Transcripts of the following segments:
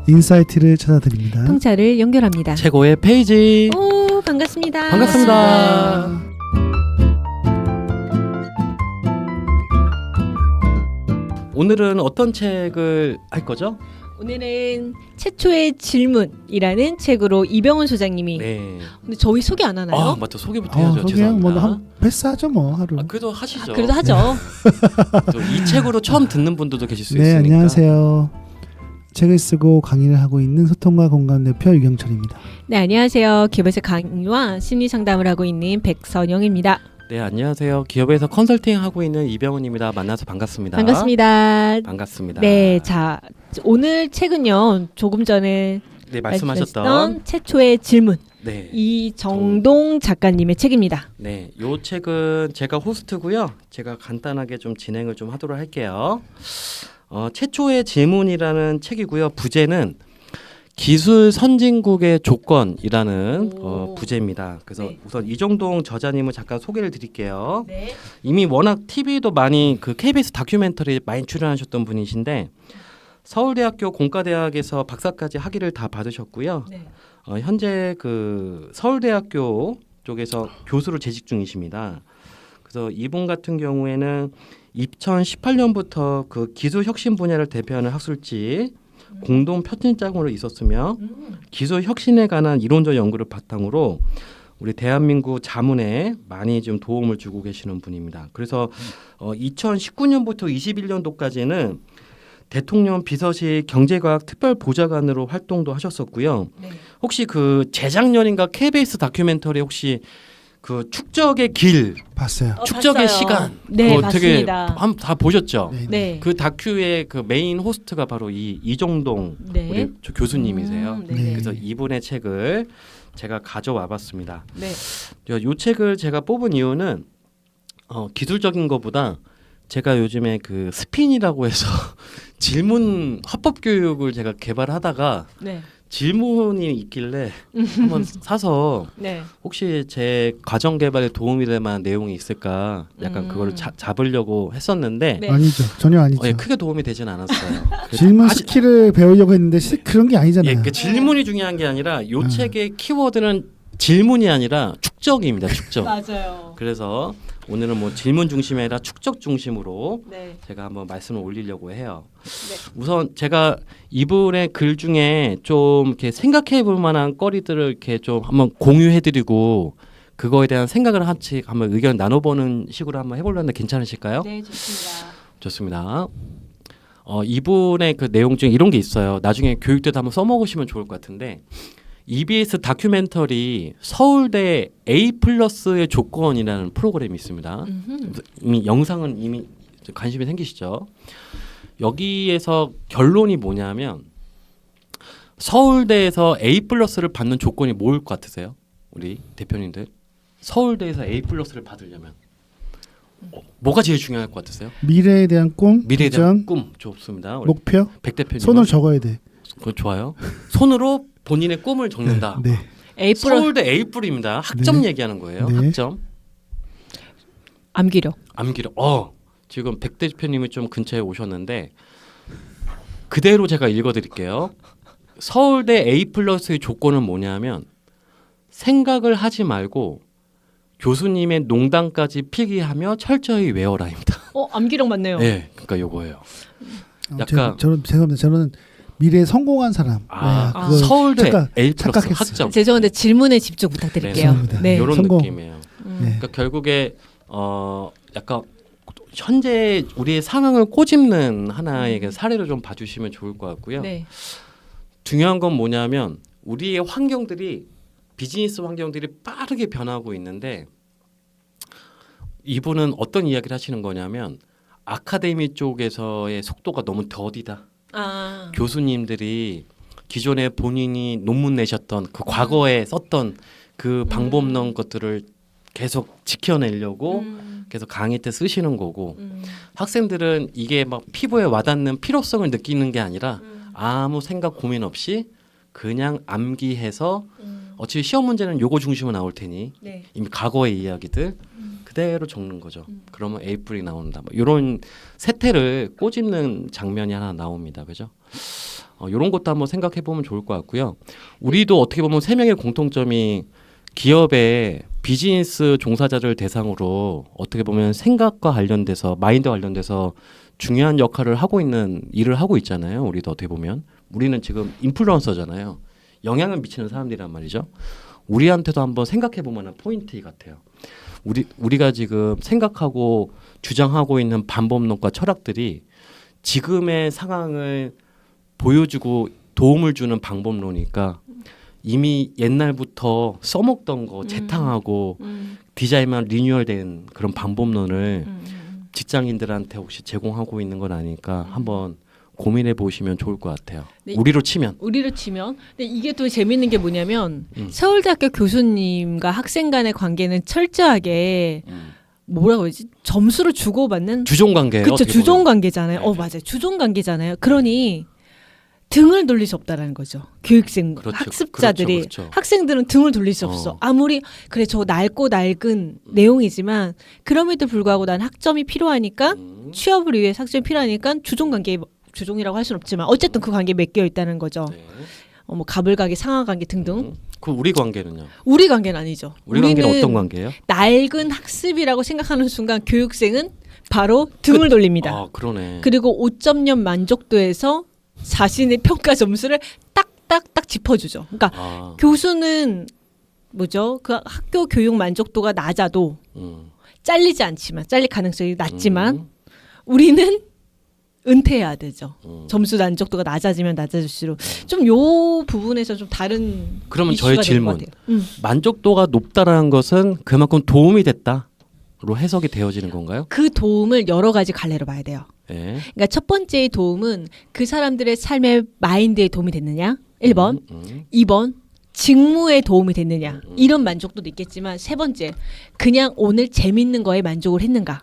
인사이트를 찾아드립니다. 통찰을 연결합니다. 최고의 페이지. 오, 반갑습니다. 반갑습니다. 오늘은 어떤 책을 할 거죠? 오늘은 최초의 질문이라는 책으로 이병헌 소장님이. 네. 근데 저희 소개 안 하나요? 아 맞다, 소개부터 해야죠. 소개요? 죄송합니다. 뭐 패스하죠 뭐 하루. 그래도 하시죠. 그래도 하죠. 또 이 책으로 처음 듣는 분들도 계실 수 네, 있으니까. 안녕하세요. 책을 쓰고 강의를 하고 있는 소통과 공감 대표 유경철입니다. 네, 안녕하세요. 기업에서 강의와 심리 상담을 하고 있는 백선영입니다. 네, 안녕하세요. 기업에서 컨설팅 하고 있는 이병헌입니다. 만나서 반갑습니다. 반갑습니다. 반갑습니다. 네, 자 오늘 책은요 조금 전에 네, 말씀하셨던 말씀하셨던 최초의 질문, 네. 이정동 작가님의 책입니다. 네, 요 책은 제가 호스트고요. 제가 간단하게 좀 진행을 좀 하도록 할게요. 최초의 질문이라는 책이고요. 부제는 기술 선진국의 조건이라는 부제입니다. 그래서 네. 우선 이정동 저자님을 잠깐 소개를 드릴게요. 네. 이미 워낙 TV도 많이 KBS 다큐멘터리 많이 출연하셨던 분이신데 서울대학교 공과대학에서 박사까지 학위를 다 받으셨고요. 네. 현재 서울대학교 쪽에서 교수로 재직 중이십니다. 그래서 이분 같은 경우에는 2018년부터 기술 혁신 분야를 대표하는 학술지 공동 편집장으로 있었으며 기술 혁신에 관한 이론적 연구를 바탕으로 우리 대한민국 자문에 많이 좀 도움을 주고 계시는 분입니다. 그래서 2019년부터 21년도까지는 대통령 비서실 경제과학 특별보좌관으로 활동도 하셨었고요. 네. 혹시 재작년인가 KBS 다큐멘터리 혹시 축적의 길, 봤어요. 축적의 봤어요. 시간, 네, 그거 되게 봤습니다. 다 보셨죠? 네. 네. 그 다큐의 메인 호스트가 바로 이정동 네. 우리 교수님이세요. 네. 네. 그래서 이분의 책을 제가 가져와봤습니다. 네. 이 책을 제가 뽑은 이유는 기술적인 것보다 제가 요즘에 스핀이라고 해서 질문 화법 교육을 제가 개발하다가 네. 질문이 있길래 한번 사서 네. 혹시 제 과정 개발에 도움이 될 만한 내용이 있을까 약간 그거를 잡으려고 했었는데 네. 아니죠. 전혀 아니죠. 예, 크게 도움이 되진 않았어요. 질문 스킬을 배우려고 했는데 그런 게 아니잖아요. 예, 질문이 중요한 게 아니라 이 책의 키워드는 질문이 아니라 축적입니다. 축적. 맞아요. 그래서 오늘은 질문 중심이 아니라 축적 중심으로 네. 제가 한번 말씀을 올리려고 해요. 네. 우선 제가 이분의 글 중에 좀 이렇게 생각해 볼 만한 거리들을 이렇게 좀 한번 공유해드리고 그거에 대한 생각을 같이 한번 의견 나눠보는 식으로 한번 해보려는데 괜찮으실까요? 네, 좋습니다. 좋습니다. 이분의 내용 중에 이런 게 있어요. 나중에 교육 때도 한번 써먹으시면 좋을 것 같은데 EBS 다큐멘터리 서울대 A+의 조건이라는 프로그램이 있습니다. 이미 영상은 이미 관심이 생기시죠? 여기에서 결론이 뭐냐면 서울대에서 A+를 받는 조건이 뭐일 것 같으세요? 우리 대표님들 서울대에서 A+를 받으려면 뭐가 제일 중요할 것 같으세요? 미래에 대한 꿈, 미래에 비전, 대한 꿈 좋습니다. 우리 목표, 백 대표님 손으로 적어야 돼. 그거 좋아요. 손으로 본인의 꿈을 적는다. 네. A+. 서울대 A+입니다. 학점 네. 얘기하는 거예요. 네. 학점. 암기력. 암기력. 지금 백 대표님이 좀 근처에 오셨는데 그대로 제가 읽어드릴게요. 서울대 A+의 조건은 뭐냐면 생각을 하지 말고 교수님의 농담까지 필기하며 철저히 외워라입니다. 암기력 맞네요. 네, 그러니까 요거예요. 약간 죄송합니다. 저는 미래에 성공한 사람. 그거 서울대 A+ 착각했어요. 학점. 죄송한데 질문에 집중 부탁드릴게요. 죄송합니다. 네. 이런 성공. 느낌이에요. 네. 그러니까 결국에 약간 현재 우리의 상황을 꼬집는 하나의 사례를 좀 봐주시면 좋을 것 같고요. 네. 중요한 건 뭐냐면 우리의 환경들이 비즈니스 환경들이 빠르게 변하고 있는데 이분은 어떤 이야기를 하시는 거냐면 아카데미 쪽에서의 속도가 너무 더디다. 교수님들이 기존에 본인이 논문 내셨던 과거에 썼던 방법론 것들을 계속 지켜내려고 계속 강의 때 쓰시는 거고 학생들은 이게 막 피부에 와닿는 필요성을 느끼는 게 아니라 아무 생각 고민 없이 그냥 암기해서 어차피 시험 문제는 요거 중심으로 나올 테니 네. 이미 과거의 이야기들 그대로 적는 거죠. 그러면 A+이 나온다. 이런 세태를 꼬집는 장면이 하나 나옵니다. 그죠? 이런 것도 한번 생각해 보면 좋을 것 같고요. 우리도 어떻게 보면 세 명의 공통점이 기업의 비즈니스 종사자를 대상으로 어떻게 보면 생각과 관련돼서 마인드 관련돼서 중요한 역할을 하고 있는 일을 하고 있잖아요. 우리도 어떻게 보면 우리는 지금 인플루언서잖아요. 영향을 미치는 사람들이란 말이죠. 우리한테도 한번 생각해 볼 만한 포인트 같아요. 우리가 지금 생각하고 주장하고 있는 반법론과 철학들이 지금의 상황을 보여주고 도움을 주는 방법론이니까 이미 옛날부터 써먹던 거 재탕하고 디자인만 리뉴얼된 그런 방법론을 직장인들한테 혹시 제공하고 있는 건 아닐까 한번 고민해 보시면 좋을 것 같아요. 네, 우리로 치면. 근데 이게 또 재밌는 게 뭐냐면 서울대학교 교수님과 학생 간의 관계는 철저하게 뭐라고 그러지? 점수를 주고받는 주종 관계예요. 그렇죠. 주종 관계잖아요. 네. 맞아요. 주종 관계잖아요. 그러니 등을 돌릴 수 없다라는 거죠. 교육생 그렇죠. 학습자들이 그렇죠. 학생들은 등을 돌릴 수 없어. 아무리 그래 저 낡고 낡은 내용이지만 그럼에도 불구하고 난 학점이 필요하니까 취업을 위해 학점이 필요하니까 주종 관계 주종이라고 할 수는 없지만 어쨌든 그 관계에 맡겨 있다는 거죠. 네. 뭐 가불관계, 상하관계 등등. 그 우리 관계는요? 우리 관계는 아니죠. 우리 관계는 어떤 관계예요? 낡은 학습이라고 생각하는 순간 교육생은 바로 등을 돌립니다. 아, 그러네. 그리고 5.0 만족도에서 자신의 평가 점수를 딱딱딱 짚어주죠. 그러니까 교수는 뭐죠? 그 학교 교육 만족도가 낮아도 잘리지 않지만 잘릴 가능성이 낮지만 우리는 은퇴해야 되죠. 점수 만족도가 낮아지면 낮아질수록 좀 요 부분에서 좀 다른 그러면 이슈가 저의 될 것 질문. 같아요. 만족도가 높다라는 것은 그만큼 도움이 됐다로 해석이 되어지는 건가요? 그 도움을 여러 가지 갈래로 봐야 돼요. 네. 그러니까 첫 번째의 도움은 그 사람들의 삶의 마인드에 도움이 됐느냐? 1번. 2번. 직무에 도움이 됐느냐? 이런 만족도도 있겠지만 세 번째. 그냥 오늘 재밌는 거에 만족을 했는가?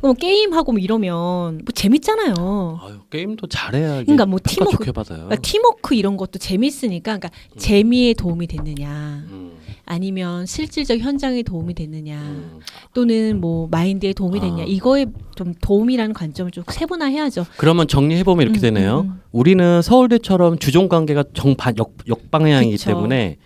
뭐 게임하고 뭐 이러면 뭐 재밌잖아요. 아유, 게임도 잘해야 그러니까 뭐 평가 팀워크, 좋게 받아요. 그러니까 팀워크 이런 것도 재밌으니까 그러니까 재미에 도움이 됐느냐? 아니면 실질적 현장에 도움이 됐느냐? 또는 뭐 마인드에 도움이 됐냐? 이거에 좀 도움이라는 관점을 좀 세분화해야죠. 그러면 정리해보면 이렇게 되네요. 우리는 서울대처럼 주종관계가 역방향이기 그쵸. 때문에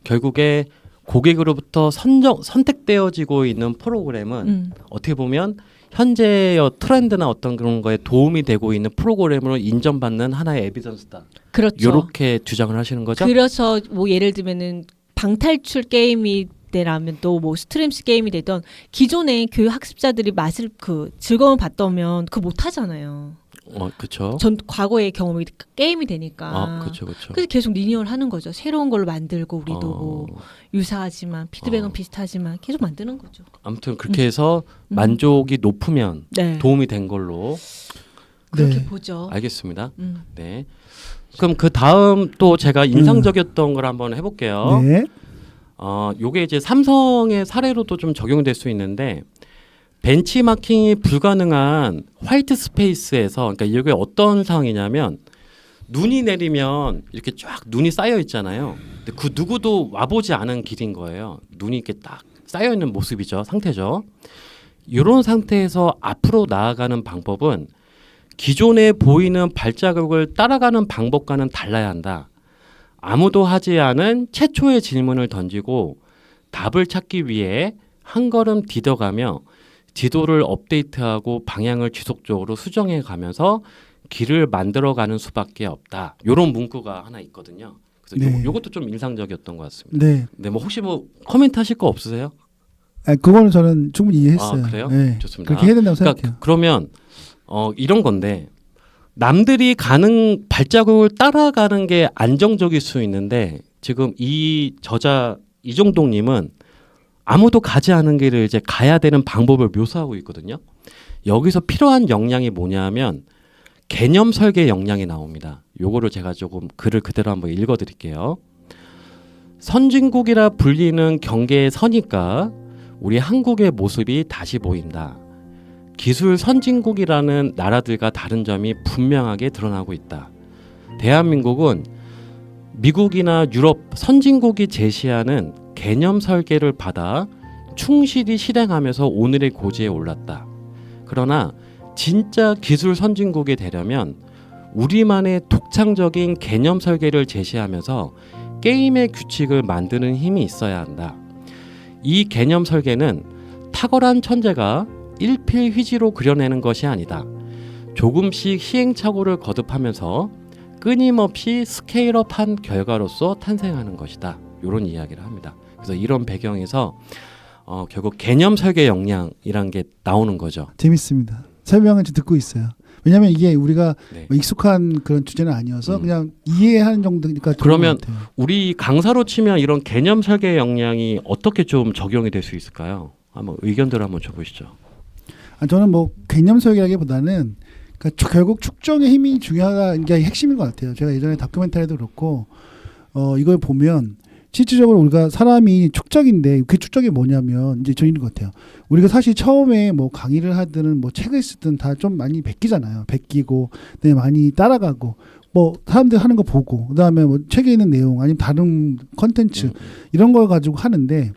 결국에 고객으로부터 선택되어지고 있는 프로그램은 어떻게 보면 현재의 트렌드나 어떤 그런 거에 도움이 되고 있는 프로그램으로 인정받는 하나의 에비던스다. 그렇죠. 이렇게 주장을 하시는 거죠? 그래서 뭐 예를 들면은 방탈출 게임이 되라면 또 뭐 스트림스 게임이 되던 기존의 교육 학습자들이 맛을 그 즐거움을 받다면 그거 못 하잖아요. 그렇죠. 전 과거의 경험이 게임이 되니까. 그렇죠. 그래서 계속 리뉴얼 하는 거죠. 새로운 걸로 만들고 우리도 뭐 유사하지만 피드백은 비슷하지만 계속 만드는 거죠. 아무튼 그렇게 해서 만족이 높으면 네. 도움이 된 걸로 그렇게 네. 보죠. 알겠습니다. 네. 그럼 그 다음 또 제가 인상적이었던 걸 한번 해볼게요. 네. 요게 이제 삼성의 사례로도 좀 적용될 수 있는데 벤치마킹이 불가능한 화이트 스페이스에서 그러니까 이게 어떤 상황이냐면 눈이 내리면 이렇게 쫙 눈이 쌓여 있잖아요. 근데 그 누구도 와보지 않은 길인 거예요. 눈이 이렇게 딱 쌓여 있는 모습이죠. 상태죠. 이런 상태에서 앞으로 나아가는 방법은 기존에 보이는 발자국을 따라가는 방법과는 달라야 한다. 아무도 하지 않은 최초의 질문을 던지고 답을 찾기 위해 한 걸음 디뎌가며 지도를 업데이트하고 방향을 지속적으로 수정해 가면서 길을 만들어가는 수밖에 없다. 이런 문구가 하나 있거든요. 그래서 네. 요것도 좀 인상적이었던 것 같습니다. 네. 네, 뭐 혹시 뭐 코멘트 하실 거 없으세요? 그거는 저는 충분히 이해했어요. 그래요? 네. 좋습니다. 그렇게 해야 된다고 생각해요. 그러면 이런 건데 남들이 가는 발자국을 따라가는 게 안정적일 수 있는데 지금 이 저자 이종동님은 아무도 가지 않은 길을 이제 가야 되는 방법을 묘사하고 있거든요. 여기서 필요한 역량이 뭐냐면 개념 설계 역량이 나옵니다. 요거를 제가 조금 글을 그대로 한번 읽어드릴게요. 선진국이라 불리는 경계에 서니까 우리 한국의 모습이 다시 보인다. 기술 선진국이라는 나라들과 다른 점이 분명하게 드러나고 있다. 대한민국은 미국이나 유럽 선진국이 제시하는 개념 설계를 받아 충실히 실행하면서 오늘의 고지에 올랐다. 그러나 진짜 기술 선진국이 되려면 우리만의 독창적인 개념 설계를 제시하면서 게임의 규칙을 만드는 힘이 있어야 한다. 이 개념 설계는 탁월한 천재가 일필휘지로 그려내는 것이 아니다. 조금씩 시행착오를 거듭하면서 끊임없이 스케일업한 결과로서 탄생하는 것이다. 이런 이야기를 합니다. 그래서 이런 배경에서 결국 개념 설계 역량이란 게 나오는 거죠. 재밌습니다. 설명을 지금 듣고 있어요. 왜냐하면 이게 우리가 네. 익숙한 그런 주제는 아니어서 그냥 이해하는 정도니까. 그러면 우리 강사로 치면 이런 개념 설계 역량이 어떻게 좀 적용이 될 수 있을까요? 한번 의견들을 한번 줘보시죠. 저는 뭐 개념 설계라기보다는 그러니까 결국 축적의 힘이 중요한 게 핵심인 것 같아요. 제가 예전에 다큐멘터리도 그렇고 이걸 보면 실질적으로 우리가 사람이 축적인데 그 축적이 뭐냐면 이제 저는 이런 것 같아요. 우리가 사실 처음에 뭐 강의를 하든 뭐 책을 쓰든 다 좀 많이 베끼잖아요. 베끼고 그다음에 많이 따라가고 뭐 사람들 하는 거 보고 그다음에 뭐 책에 있는 내용 아니면 다른 컨텐츠 이런 걸 가지고 하는데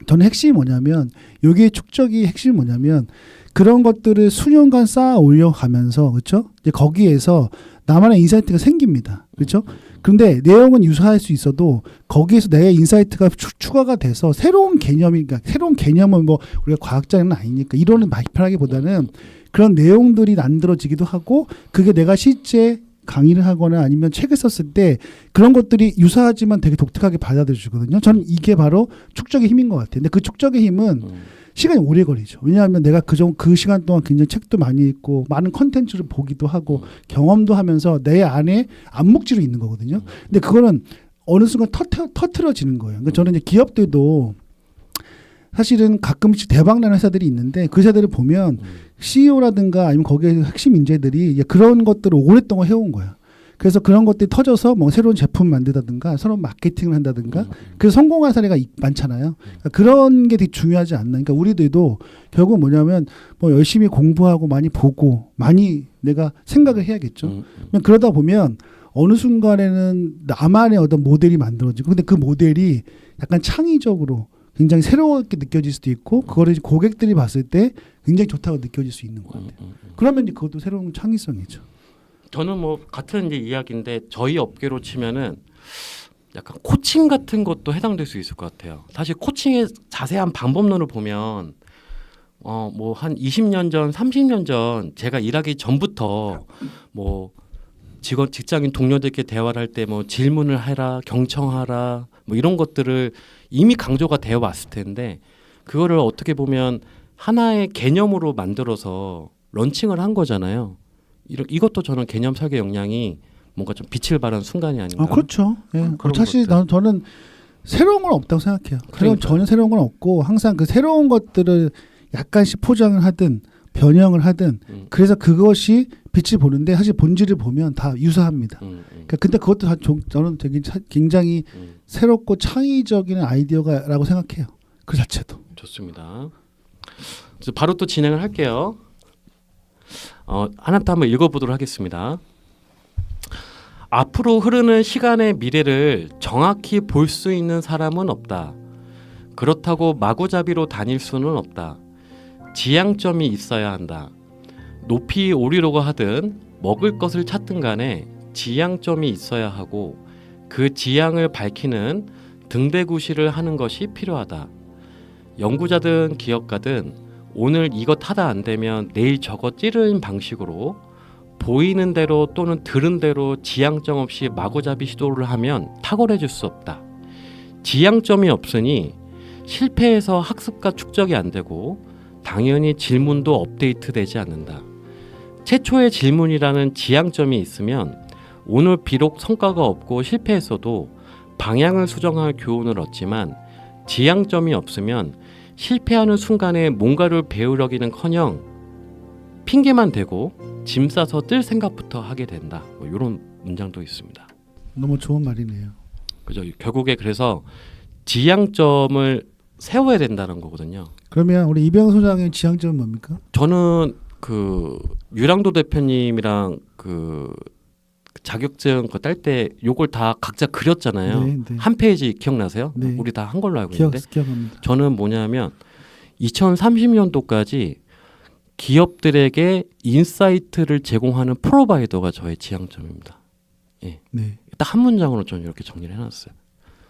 저는 핵심이 뭐냐면 여기에 축적이 핵심이 뭐냐면 그런 것들을 수년간 쌓아 올려가면서 그렇죠? 이제 거기에서 나만의 인사이트가 생깁니다. 그렇죠? 그런데 내용은 유사할 수 있어도 거기에서 내 인사이트가 추가가 돼서 새로운 개념이니까 새로운 개념은 뭐 우리가 과학자는 아니니까 이론을 말편하기보다는 그런 내용들이 만들어지기도 하고 그게 내가 실제 강의를 하거나 아니면 책을 썼을 때 그런 것들이 유사하지만 되게 독특하게 받아들여주거든요. 저는 이게 바로 축적의 힘인 것 같아요. 근데 그 축적의 힘은 시간이 오래 걸리죠. 왜냐하면 내가 그 시간 동안 굉장히 책도 많이 읽고 많은 컨텐츠를 보기도 하고 경험도 하면서 내 안에 암묵지로 있는 거거든요. 근데 그거는 어느 순간 터트려지는 거예요. 그러니까 저는 이제 기업들도 사실은 가끔씩 대박나는 회사들이 있는데 그 회사들을 보면 CEO라든가 아니면 거기에 핵심 인재들이 그런 것들을 오랫동안 해온 거야. 그래서 그런 것들이 터져서 뭐 새로운 제품 만들다든가 새로운 마케팅을 한다든가 그래서 성공한 사례가 많잖아요. 그러니까 그런 게 되게 중요하지 않나. 그러니까 우리들도 결국 뭐냐면 뭐 열심히 공부하고 많이 보고 많이 내가 생각을 해야겠죠. 그러다 보면 어느 순간에는 나만의 어떤 모델이 만들어지고 근데 그 모델이 약간 창의적으로 굉장히 새롭게 느껴질 수도 있고 그거를 고객들이 봤을 때 굉장히 좋다고 느껴질 수 있는 것 같아요. 그러면 이제 그것도 새로운 창의성이죠. 저는 뭐 같은 이제 이야기인데 저희 업계로 치면은 약간 코칭 같은 것도 해당될 수 있을 것 같아요. 사실 코칭의 자세한 방법론을 보면 뭐 한 20년 전, 30년 전 제가 일하기 전부터 뭐 직장인 동료들께 대화를 할 때 뭐 질문을 해라, 경청하라, 뭐 이런 것들을 이미 강조가 되어 왔을 텐데 그거를 어떻게 보면 하나의 개념으로 만들어서 런칭을 한 거잖아요. 이것도 저는 개념 설계 역량이 뭔가 좀 빛을 발한 순간이 아닌가. 그렇죠. 예. 사실 저는 새로운 건 없다고 생각해요. 전혀 새로운 건 없고 항상 그 새로운 것들을 약간씩 포장을 하든 변형을 하든 그래서 그것이 빛을 보는데 사실 본질을 보면 다 유사합니다. 그러니까 근데 그것도 저는 되게 굉장히 새롭고 창의적인 아이디어라고 생각해요. 그 자체도. 좋습니다. 그래서 바로 또 진행을 할게요. 하나 또 한번 읽어보도록 하겠습니다. 앞으로 흐르는 시간의 미래를 정확히 볼 수 있는 사람은 없다. 그렇다고 마구잡이로 다닐 수는 없다. 지향점이 있어야 한다. 높이 오르려고 하든 먹을 것을 찾든 간에 지향점이 있어야 하고 그 지향을 밝히는 등대구시를 하는 것이 필요하다. 연구자든 기업가든 오늘 이것 하다 안 되면 내일 저것 찌르는 방식으로 보이는 대로 또는 들은 대로 지향점 없이 마구잡이 시도를 하면 탁월해질 수 없다. 지향점이 없으니 실패해서 학습과 축적이 안 되고 당연히 질문도 업데이트되지 않는다. 최초의 질문이라는 지향점이 있으면 오늘 비록 성과가 없고 실패했어도 방향을 수정할 교훈을 얻지만 지향점이 없으면 실패하는 순간에 뭔가를 배우려기는커녕 핑계만 대고 짐 싸서 뜰 생각부터 하게 된다. 뭐 이런 문장도 있습니다. 너무 좋은 말이네요. 그죠. 결국에 그래서 지향점을 세워야 된다는 거거든요. 그러면 우리 이병헌 소장의 지향점은 뭡니까? 저는 그 유랑도 대표님이랑 그 자격증 딸 때 요걸 다 각자 그렸잖아요. 네. 한 페이지 기억나세요? 네. 우리 다 한 걸로 알고 있는데 기억합니다. 저는 뭐냐면 2030년도까지 기업들에게 인사이트를 제공하는 프로바이더가 저의 지향점입니다. 예. 네. 딱 한 문장으로 저는 이렇게 정리를 해놨어요.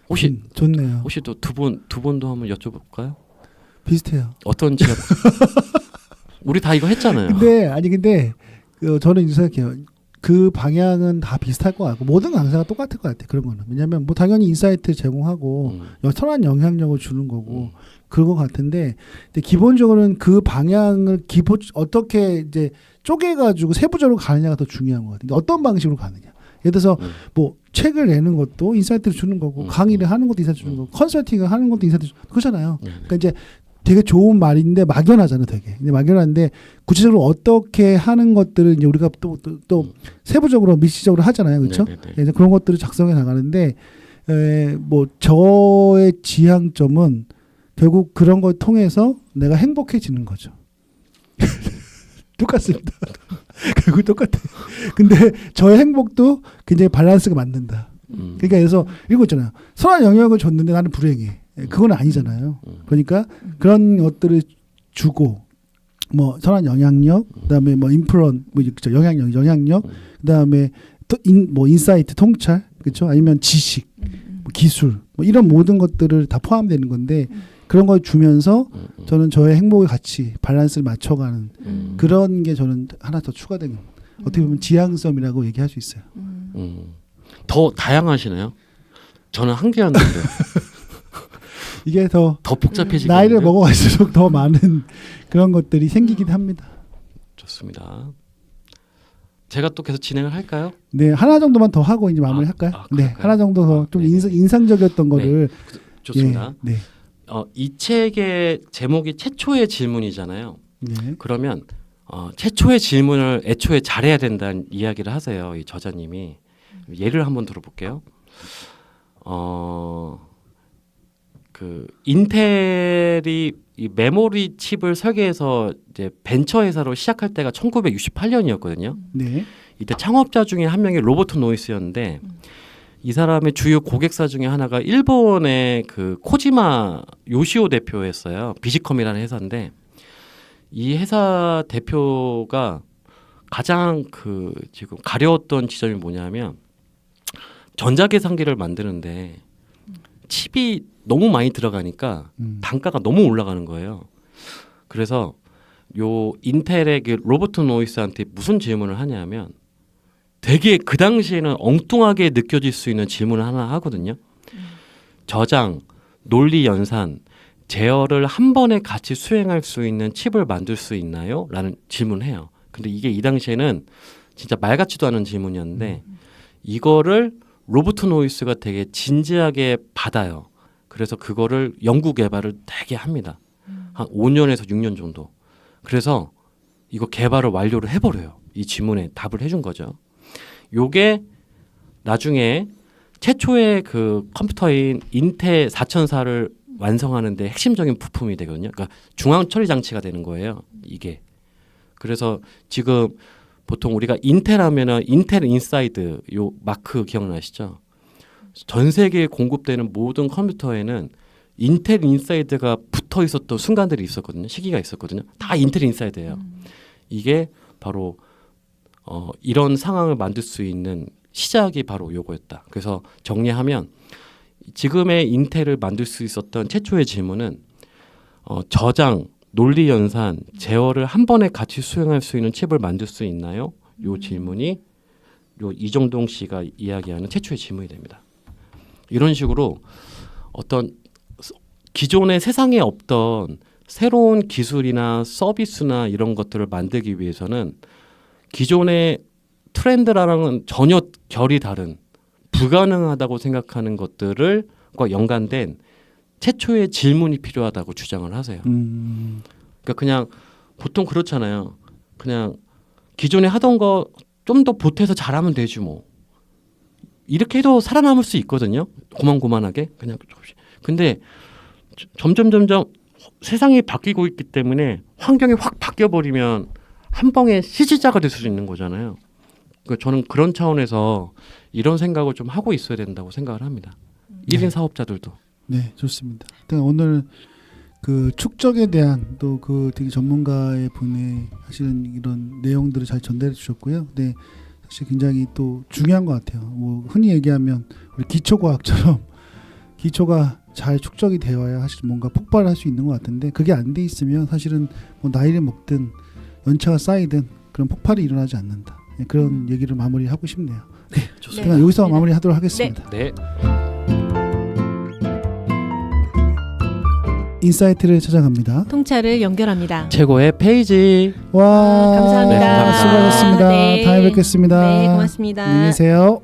혹시 좋네요. 혹시 또 두 분도 한번 여쭤볼까요? 비슷해요. 어떤 지역? 우리 다 이거 했잖아요. 근데 저는 이렇게 생각해요. 그 방향은 다 비슷할 것 같고 모든 강사가 똑같을 것 같아요. 그런 거는. 왜냐하면 뭐 당연히 인사이트 제공하고 선한 영향력을 주는 거고 그런 것 같은데, 근데 기본적으로는 그 방향을 어떻게 이제 쪼개가지고 세부적으로 가느냐가 더 중요한 것 같아요. 어떤 방식으로 가느냐. 예를 들어서 뭐 책을 내는 것도 인사이트를 주는 거고 강의를 하는 것도 인사이트 주는 거고 컨설팅을 하는 것도 인사이트 주는 거고 그렇잖아요. 그러니까 이제 되게 좋은 말인데 막연하잖아요, 되게. 근데 막연한데 구체적으로 어떻게 하는 것들을 이제 우리가 또 세부적으로 미시적으로 하잖아요, 그렇죠? 그래서 그런 것들을 작성해 나가는데 뭐 저의 지향점은 결국 그런 걸 통해서 내가 행복해지는 거죠. 똑같습니다. 결국 똑같아요. 근데 저의 행복도 굉장히 밸런스가 맞는다. 그러니까 그래서 이거 있잖아요. 선한 영역을 줬는데 나는 불행해. 그건 아니잖아요. 그러니까 그런 것들을 주고 뭐 선한 영향력, 그다음에 뭐 인플런, 뭐 영향력, 그다음에 또 뭐 인사이트, 통찰, 그렇죠? 아니면 지식, 뭐 기술, 뭐 이런 모든 것들을 다 포함되는 건데 그런 걸 주면서 저는 저의 행복의 가치, 밸런스를 맞춰가는 그런 게 저는 하나 더 추가된 어떻게 보면 지향점이라고 얘기할 수 있어요. 더 다양하시네요. 저는 한 개였는데. 이게 더 복잡해지게 나이를 먹어갈수록 더 많은 그런 것들이 생기긴 합니다. 좋습니다. 제가 또 계속 진행을 할까요? 네, 하나 정도만 더 하고 이제 마무리 할까요? 네, 하나 정도 더 좀 인상적이었던 거를. 좋습니다. 네. 이 책의 제목이 최초의 질문이잖아요. 네. 그러면 최초의 질문을 애초에 잘해야 된다는 이야기를 하세요. 이 저자님이. 예를 한번 들어볼게요. 그 인텔이 이 메모리 칩을 설계해서 이제 벤처 회사로 시작할 때가 1968년이었거든요. 네. 이때 창업자 중에 한 명이 로버트 노이스였는데 이 사람의 주요 고객사 중에 하나가 일본의 그 코지마 요시오 대표였어요. 비지컴이라는 회사인데 이 회사 대표가 가장 그 지금 가려웠던 지점이 뭐냐면 전자계산기를 만드는데 칩이 너무 많이 들어가니까 단가가 너무 올라가는 거예요. 그래서 요 인텔의 그 로버트 노이스한테 무슨 질문을 하냐면 되게 그 당시에는 엉뚱하게 느껴질 수 있는 질문을 하나 하거든요. 저장, 논리 연산, 제어를 한 번에 같이 수행할 수 있는 칩을 만들 수 있나요? 라는 질문을 해요. 근데 이게 이 당시에는 진짜 말 같지도 않은 질문이었는데 이거를 로버트 노이스가 되게 진지하게 받아요. 그래서 그거를 연구 개발을 되게 합니다. 한 5년에서 6년 정도. 그래서 이거 개발을 완료를 해버려요. 이 질문에 답을 해준 거죠. 요게 나중에 최초의 그 컴퓨터인 인텔 4004를 완성하는데 핵심적인 부품이 되거든요. 그러니까 중앙 처리 장치가 되는 거예요. 이게. 그래서 지금 보통 우리가 인텔 하면은 인텔 인사이드 요 마크 기억나시죠? 전 세계에 공급되는 모든 컴퓨터에는 인텔 인사이드가 붙어 있었던 순간들이 있었거든요. 시기가 있었거든요. 다 인텔 인사이드예요. 이게 바로 이런 상황을 만들 수 있는 시작이 바로 요거였다. 그래서 정리하면 지금의 인텔을 만들 수 있었던 최초의 질문은 저장, 논리 연산, 제어를 한 번에 같이 수행할 수 있는 칩을 만들 수 있나요? 요 질문이 요 이정동 씨가 이야기하는 최초의 질문이 됩니다. 이런 식으로 어떤 기존의 세상에 없던 새로운 기술이나 서비스나 이런 것들을 만들기 위해서는 기존의 트렌드랑은 전혀 결이 다른 불가능하다고 생각하는 것들과 연관된 최초의 질문이 필요하다고 주장을 하세요. 그러니까 그냥 보통 그렇잖아요. 그냥 기존에 하던 거 좀 더 보태서 잘하면 되지 뭐. 이렇게 해도 살아남을 수 있거든요. 고만고만하게 그냥 조금씩. 근데 점점 세상이 바뀌고 있기 때문에 환경이 확 바뀌어버리면 한 방에 시지자가 될 수 있는 거잖아요. 그러니까 저는 그런 차원에서 이런 생각을 좀 하고 있어야 된다고 생각을 합니다. 1인 사업자들도. 네, 좋습니다. 오늘 그 축적에 대한 또 그 되게 전문가의 분의 사실은 이런 내용들을 잘 전달해 주셨고요. 네, 사실 굉장히 또 중요한 것 같아요. 뭐 흔히 얘기하면 우리 기초과학처럼 기초가 잘 축적이 되어야 사실 뭔가 폭발할 수 있는 것 같은데 그게 안 돼 있으면 사실은 뭐 나이를 먹든 연차가 쌓이든 그런 폭발이 일어나지 않는다. 네, 그런 얘기를 마무리하고 싶네요. 네, 좋습니다. 그냥 여기서 마무리하도록 하겠습니다. 네. 인사이트를 찾아갑니다. 통찰을 연결합니다. 최고의 페이지. 와, 감사합니다. 네, 감사합니다. 수고하셨습니다. 네. 다음에 뵙겠습니다. 네, 고맙습니다. 안녕히 계세요.